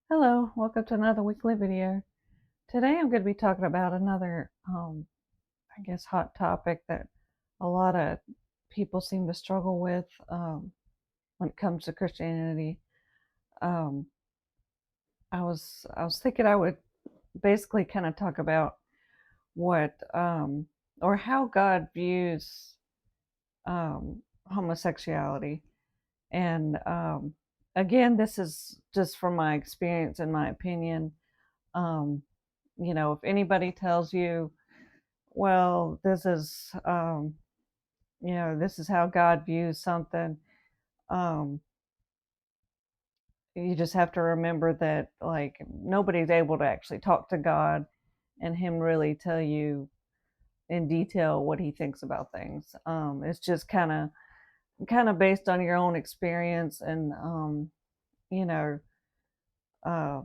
Hello, welcome to another weekly video. Today I'm going to be talking about another, I guess, hot topic that a lot of people seem to struggle with when it comes to Christianity. Um, I was thinking I would basically kind of talk about what or how God views homosexuality, and again, this is just from my experience and my opinion. Um, if anybody tells you, well, this is how God views something, um, you just have to remember that, like, nobody's able to actually talk to God and Him really tell you in detail what He thinks about things. It's just kind of based on your own experience and you know uh,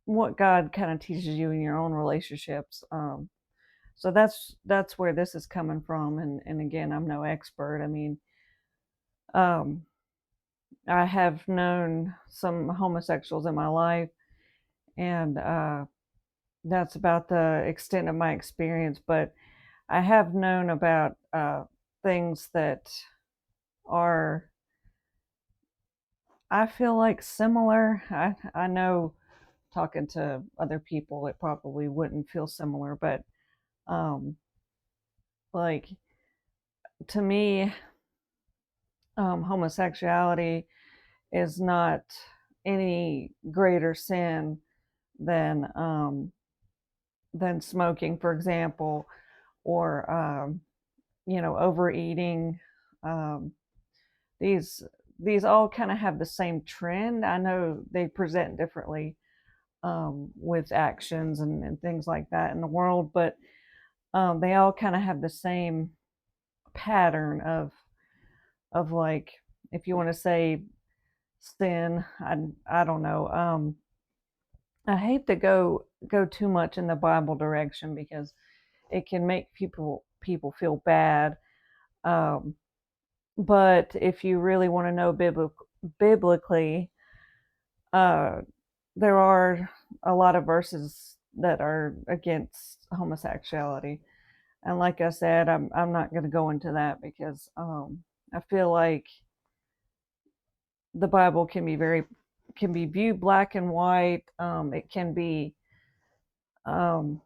what God kind of teaches you in your own relationships. So that's where this is coming from, and again, I'm no expert. I mean, um I have known some homosexuals in my life, and that's about the extent of my experience, but I have known about things that are, I feel like, similar. I know, talking to other people, it probably wouldn't feel similar, but um like, to me, homosexuality is not any greater sin than smoking, for example, or overeating. Um, these these all kind of have the same trend. I know they present differently with actions and things like that in the world, but they all kind of have the same pattern of, like, if you want to say sin. I don't know. I hate to go too much in the Bible direction because it can make people feel bad. Um, but if you really want to know biblically, uh, there are a lot of verses that are against homosexuality, and like I said, I'm not going to go into that because I feel like the Bible can be viewed black and white. It can be um,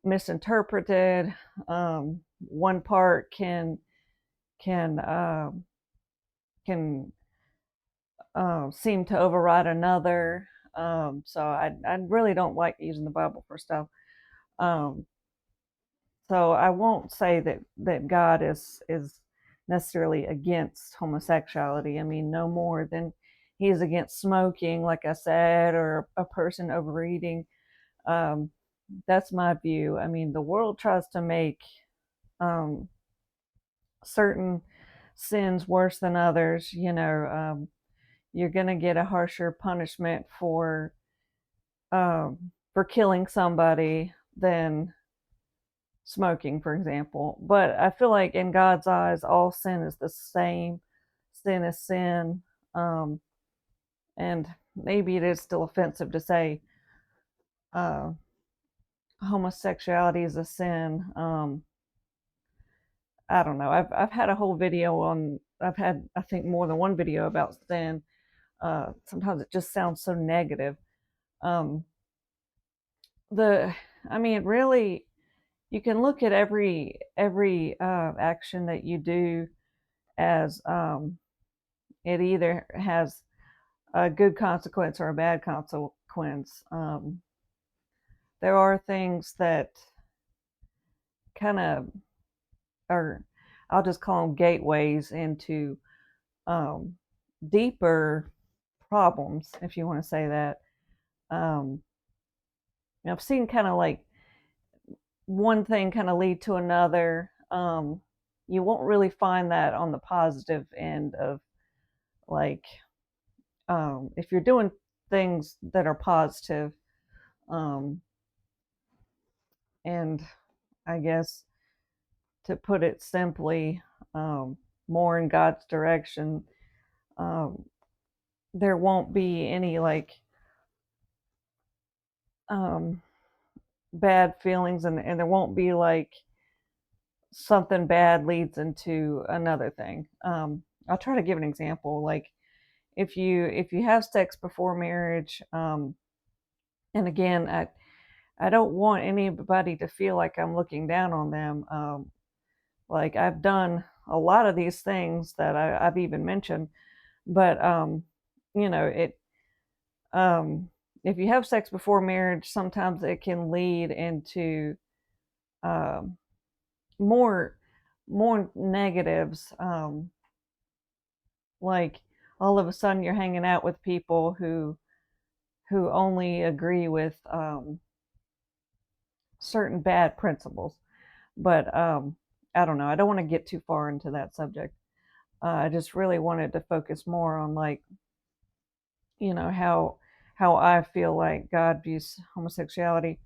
misinterpreted. One part can can seem to override another. So I really don't like using the Bible for stuff. Um, so I won't say that God is necessarily against homosexuality. I mean, no more than He is against smoking, like I said, or a person overeating. Um, that's my view. I mean, the world tries to make um, certain sins worse than others. You're going to get a harsher punishment for killing somebody than smoking, for example. But I feel like in God's eyes, all sin is the same. Sin is sin. Um, and maybe it is still offensive to say uh, homosexuality is a sin. I don't know. I've had a whole video on. I've had, I think, more than one video about sin. Sometimes it just sounds so negative. Um, the I mean, really, you can look at every action that you do as it either has a good consequence or a bad consequence. There are things that kind of are, I'll just call them gateways into um, deeper problems, if you want to say that. Um, I've seen kind of like one thing kind of lead to another. You won't really find that on the positive end of, like, if you're doing things that are positive, um, and I guess, to put it simply, more in God's direction, um, there won't be any, like, um, bad feelings, and there won't be like something bad leads into another thing. I'll try to give an example. Like if you have sex before marriage, and again, I don't want anybody to feel like I'm looking down on them. Like I've done a lot of these things that I've even mentioned, but you know, it um, if you have sex before marriage, sometimes it can lead into um, more more negatives. Like all of a sudden you're hanging out with people who only agree with certain bad principles. But I don't know. I don't want to get too far into that subject. I just really wanted to focus more on like how I feel like God views homosexuality.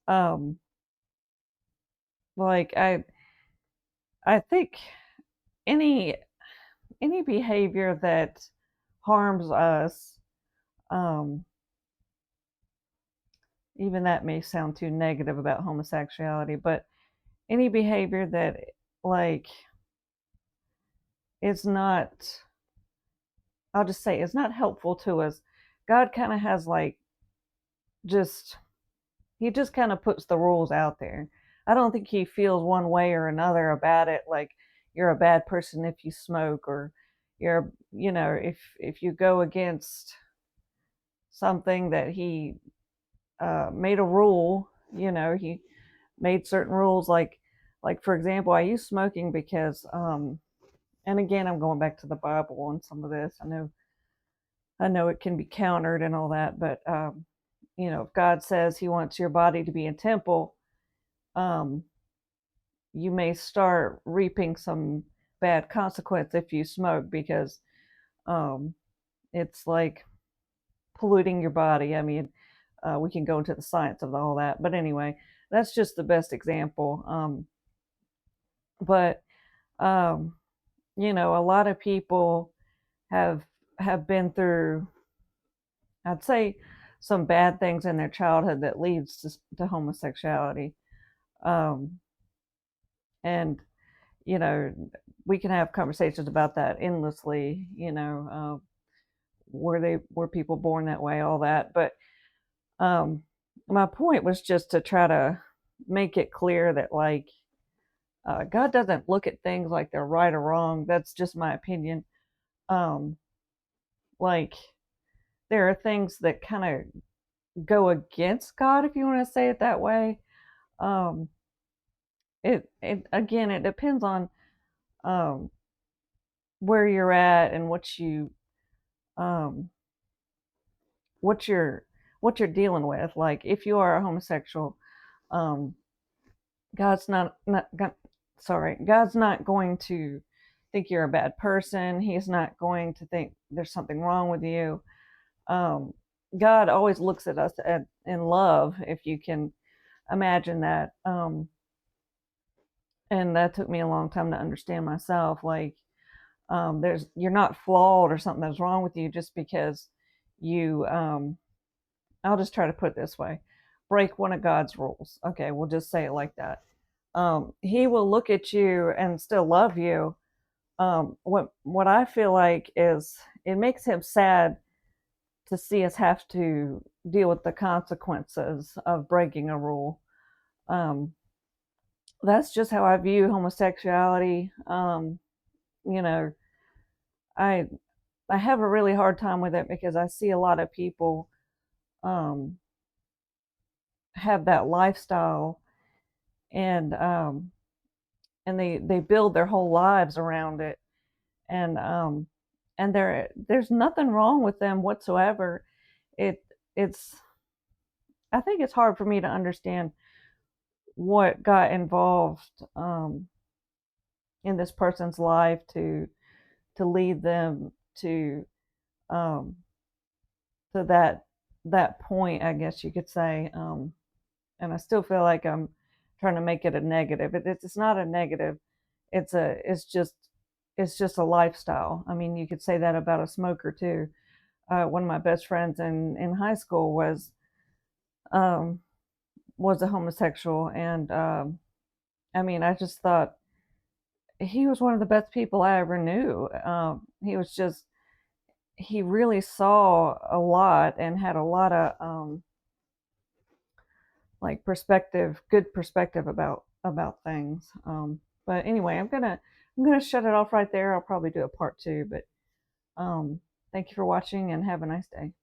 Um, like I think any any behavior that harms us, um, even that may sound too negative about homosexuality, but any behavior that like is not, I'll just say, is not helpful to us. God kind of has like just he just kind of puts the rules out there. I don't think he feels one way or another about it, like you're a bad person if you smoke, or you're, if you go against something that he made a rule. He made certain rules, like for example, I use smoking because and again, I'm going back to the Bible on some of this. I know it can be countered and all that, but if God says he wants your body to be a temple, um, you may start reaping some bad consequence if you smoke, because um, it's like polluting your body. I mean, we can go into the science of all that, but anyway, that's just the best example. But um, a lot of people have have been through, I'd say, some bad things in their childhood that leads to homosexuality. Um, and you know, we can have conversations about that endlessly. Were people born that way, all that. But um, my point was just to try to make it clear that like God doesn't look at things like they're right or wrong. That's just my opinion. Um, like there are things that kind of go against God, if you want to say it that way. Um, it again, it depends on um, where you're at and um, what you're what you're dealing with. Like if you are a homosexual, um, God's not sorry, God's not going to think you're a bad person. He's not going to think there's something wrong with you. Um, God always looks at us in love, if you can imagine that. And that took me a long time to understand myself. Like, you're not flawed or something that's wrong with you just because you. I'll just try to put it this way: break one of God's rules. Okay, we'll just say it like that. He will look at you and still love you. What I feel like is it makes him sad to see us have to deal with the consequences of breaking a rule. Um, that's just how I view homosexuality. You know, I I have a really hard time with it because I see a lot of people um, have that lifestyle, and they build their whole lives around it, and there's nothing wrong with them whatsoever. It's I think it's hard for me to understand what got involved in this person's life to lead them um, to that point, I guess you could say. And I still feel like I'm trying to make it a negative. It's not a negative. It's just a lifestyle. I mean, you could say that about a smoker too. One of my best friends in high school was um, was a homosexual, and I mean, I just thought he was one of the best people I ever knew. He was just he really saw a lot and had a lot of like good perspective about things. But anyway, I'm gonna shut it off right there. I'll probably do a part two, but thank you for watching and have a nice day.